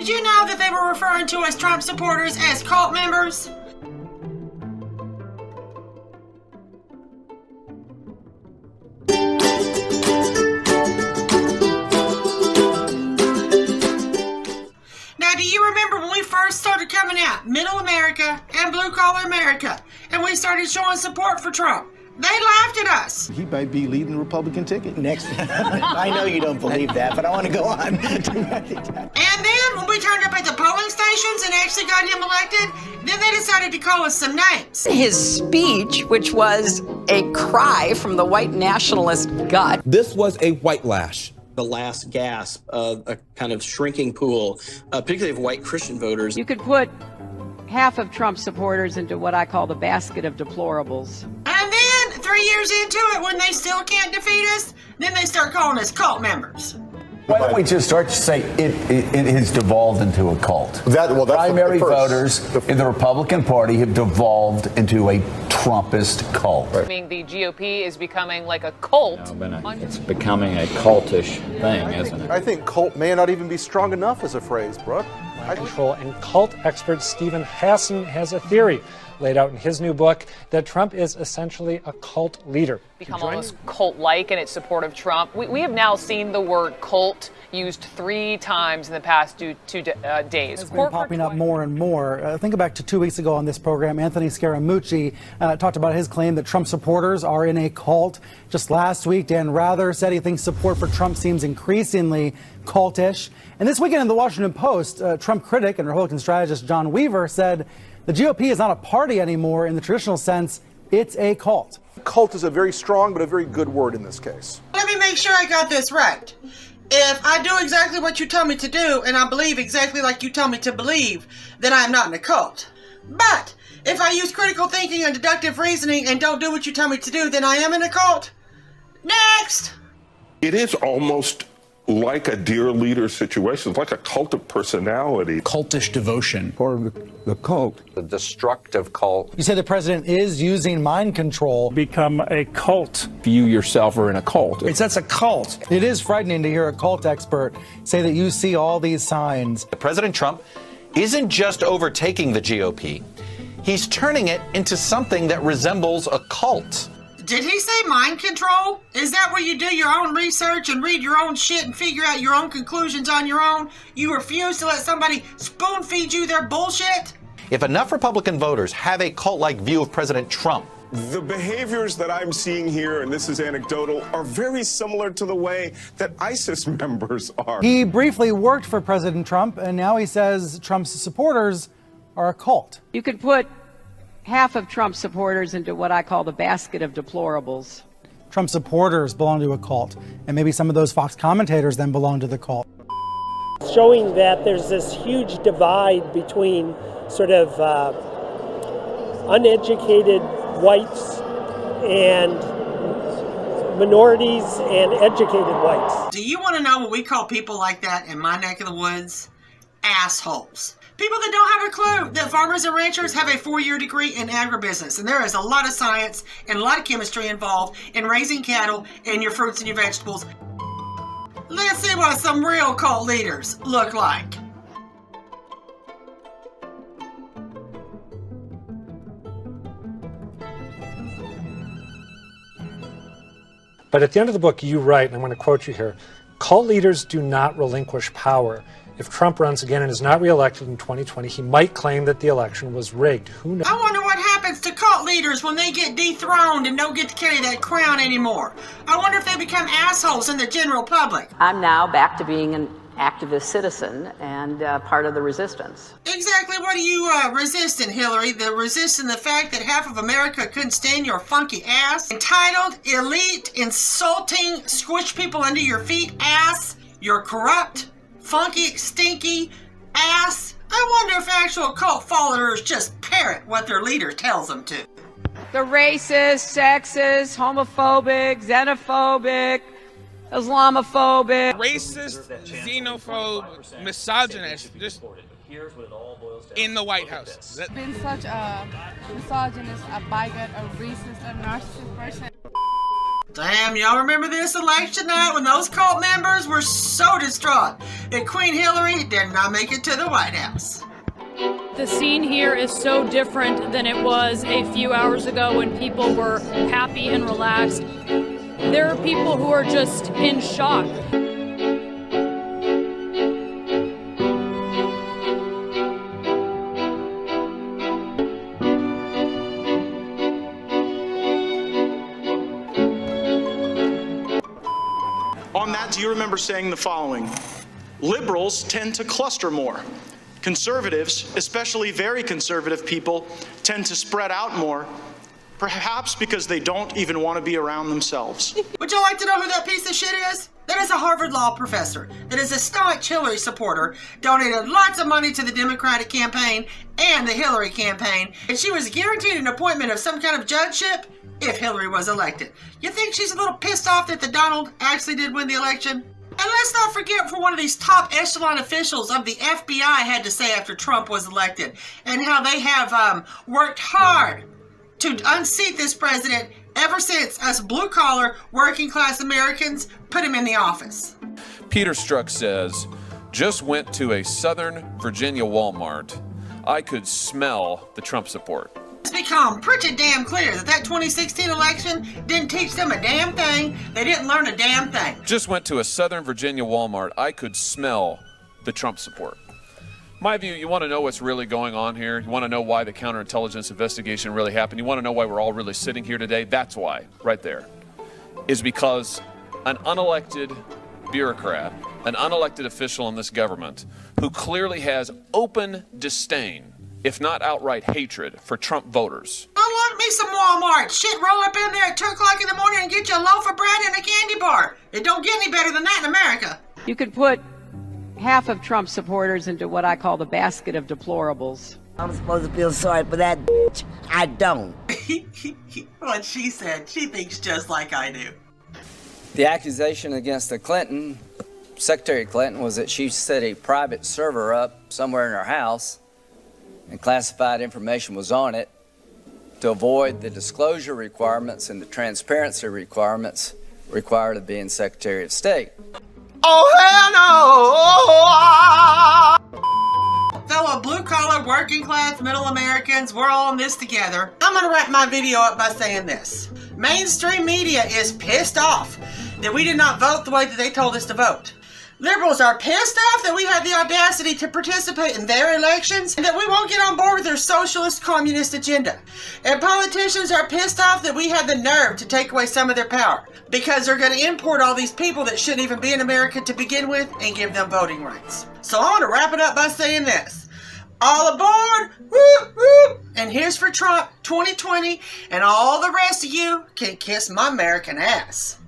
Did you know that they were referring to us Trump supporters as cult members? Now, do you remember when we first started coming out, Middle America and Blue Collar America, and we started showing support for Trump? They laughed at us. He might be leading the Republican ticket. Next, I know you don't believe that, but I want to go on. And then when we turned up at the polling stations and actually got him elected, then they decided to call us some names. His speech, which was a cry from the white nationalist gut. This was a white lash. The last gasp of a kind of shrinking pool, particularly of white Christian voters. You could put half of Trump supporters into what I call the basket of deplorables. And then 3 years into it, when they still can't defeat us, then they start calling us cult members. Why don't we just start to say it has devolved into a cult? Primary voters in the Republican Party have devolved into a Trumpist cult. I mean, the GOP is becoming like a cult. It's becoming a cultish thing, isn't it? I think cult may not even be strong enough as a phrase, Brooke. Control and cult expert Stephen Hassan has a theory laid out in his new book that Trump is essentially a cult leader. Become almost cult-like in its support of Trump. We have now seen the word cult used 3 times in the past 2 days. It's been popping up more and more. Think back to 2 weeks ago on this program, Anthony Scaramucci talked about his claim that Trump supporters are in a cult. Just last week, Dan Rather said he thinks support for Trump seems increasingly cultish. And this weekend in the Washington Post, Trump critic and Republican strategist John Weaver said the GOP is not a party anymore in the traditional sense. It's a cult. Cult is a very strong but a very good word in this case. Let me make sure I got this right. If I do exactly what you tell me to do and I believe exactly like you tell me to believe, then I am not in a cult. But if I use critical thinking and deductive reasoning and don't do what you tell me to do, then I am in a cult. Next! It is almost like a dear leader situation. It's like a cult of personality. Cultish devotion. Or the cult. The destructive cult. You say the president is using mind control. Become a cult. If you yourself are in a cult. That's a cult. It is frightening to hear a cult expert say that you see all these signs. President Trump isn't just overtaking the GOP. He's turning it into something that resembles a cult. Did he say mind control? Is that where you do your own research and read your own shit and figure out your own conclusions on your own? You refuse to let somebody spoon feed you their bullshit? If enough Republican voters have a cult-like view of President Trump, The behaviors that I'm seeing here, and this is anecdotal, are very similar to the way that ISIS members are. He briefly worked for President Trump, and now he says Trump's supporters are a cult. You could put half of Trump supporters into what I call the basket of deplorables. Trump supporters belong to a cult, and maybe some of those Fox commentators then belong to the cult. Showing that there's this huge divide between sort of uneducated whites and minorities and educated whites. Do you want to know what we call people like that in my neck of the woods? Assholes. People that don't have a clue that farmers and ranchers have a 4-year degree in agribusiness, and there is a lot of science and a lot of chemistry involved in raising cattle and your fruits and your vegetables. Let's see what some real cult leaders look like. But at the end of the book, you write, and I'm going to quote you here, cult leaders do not relinquish power. If Trump runs again and is not reelected in 2020, he might claim that the election was rigged. Who knows? I wonder what happens to cult leaders when they get dethroned and don't get to carry that crown anymore. I wonder if they become assholes in the general public. I'm now back to being an activist citizen and part of the resistance. Exactly what are you resisting, Hillary? Resisting the fact that half of America couldn't stand your funky ass? Entitled, elite, insulting, squish people under your feet ass? You're corrupt, funky, stinky ass? I wonder if actual cult followers just parrot what their leader tells them to. The racist, sexist, homophobic, xenophobic, Islamophobic, racist, xenophobe, misogynist, just in the White House. Been such a misogynist, a bigot, a racist, a narcissist person. Damn, y'all remember this election night when those cult members were so distraught that Queen Hillary did not make it to the White House. The scene here is so different than it was a few hours ago when people were happy and relaxed. There are people who are just in shock. On that, do you remember saying the following? Liberals tend to cluster more. Conservatives, especially very conservative people, tend to spread out more, perhaps because they don't even want to be around themselves. Would you like to know who that piece of shit is? That is a Harvard law professor that is a staunch Hillary supporter, donated lots of money to the Democratic campaign and the Hillary campaign, and she was guaranteed an appointment of some kind of judgeship if Hillary was elected. You think she's a little pissed off that the Donald actually did win the election? And let's not forget for one of these top echelon officials of the FBI had to say after Trump was elected, and how they have worked hard to unseat this president ever since us blue-collar, working-class Americans put him in the office. Peter Strzok says, just went to a Southern Virginia Walmart. I could smell the Trump support. It's become pretty damn clear that that 2016 election didn't teach them a damn thing. They didn't learn a damn thing. Just went to a Southern Virginia Walmart. I could smell the Trump support. My view, you want to know what's really going on here? You want to know why the counterintelligence investigation really happened? You want to know why we're all really sitting here today? That's why, right there, is because an unelected bureaucrat, an unelected official in this government who clearly has open disdain, if not outright hatred, for Trump voters. I want me some Walmart. Shit, roll up in there at 2 o'clock in the morning and get you a loaf of bread and a candy bar. It don't get any better than that in America. You could put half of Trump supporters into what I call the basket of deplorables. I'm supposed to feel sorry for that bitch. I don't. What she said, she thinks just like I do. The accusation against the Clinton, Secretary Clinton, was that she set a private server up somewhere in her house and classified information was on it to avoid the disclosure requirements and the transparency requirements required of being Secretary of State. Oh, hell no! Fellow blue-collar, working-class, middle Americans, we're all in this together. I'm going to wrap my video up by saying this. Mainstream media is pissed off that we did not vote the way that they told us to vote. Liberals are pissed off that we had the audacity to participate in their elections and that we won't get on board with their socialist communist agenda. And politicians are pissed off that we had the nerve to take away some of their power because they're going to import all these people that shouldn't even be in America to begin with and give them voting rights. So I want to wrap it up by saying this. All aboard! Woo, woo. And here's for Trump 2020, and all the rest of you can kiss my American ass.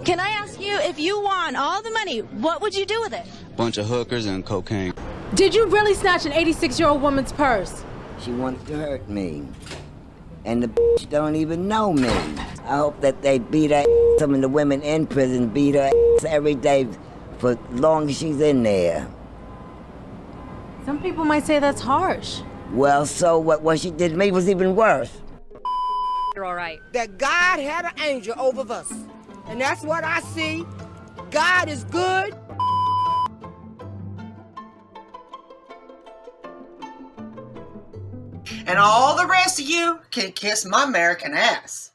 Can I ask you, if you won all the money, what would you do with it? Bunch of hookers and cocaine. Did you really snatch an 86-year-old woman's purse? She wants to hurt me. And the bitch don't even know me. I hope that they beat her ass. Some of the women in prison beat her ass every day for long as she's in there. Some people might say that's harsh. Well, so what she did to me was even worse. You're all right. That God had an angel over us. And that's what I see. God is good. And all the rest of you can kiss my American ass.